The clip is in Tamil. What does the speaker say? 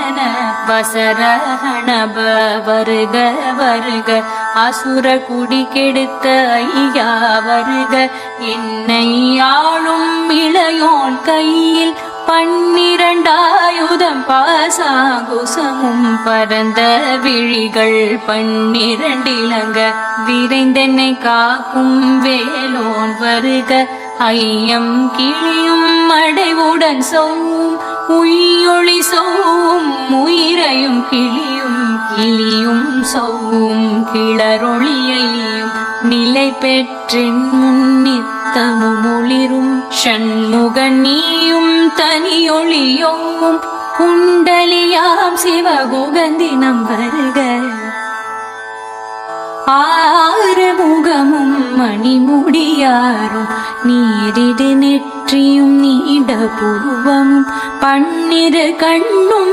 வாகன வசரஹணப வருக வருக அசுர குடி கெடுத்த ஐயா வருக என்னை ஆளும் இளையோன் கையில் 12 பாசாகுசமும் பரந்த விழிகள் 12 இலங்க விரைந்தென்னை காக்கும் வேலோன் வருக ஐயம் கிளியும் அடைவுடன் சோவும் உயிரொளி சோவும் உயிரையும் கிளியும் சோவும் கிளரொளியையும் நிலை பெற்றின் முன்னித்தமும் ஒளிரும் ஷண்முக நீயும் தனியொளியோவும் குண்டலியாம் சிவகுகந்தினம் வருக ஆறுமுகமும் மணிமுடியாரும் நீரிடு நெற்றியும் நீண்ட புருவமும் 12 கண்ணும்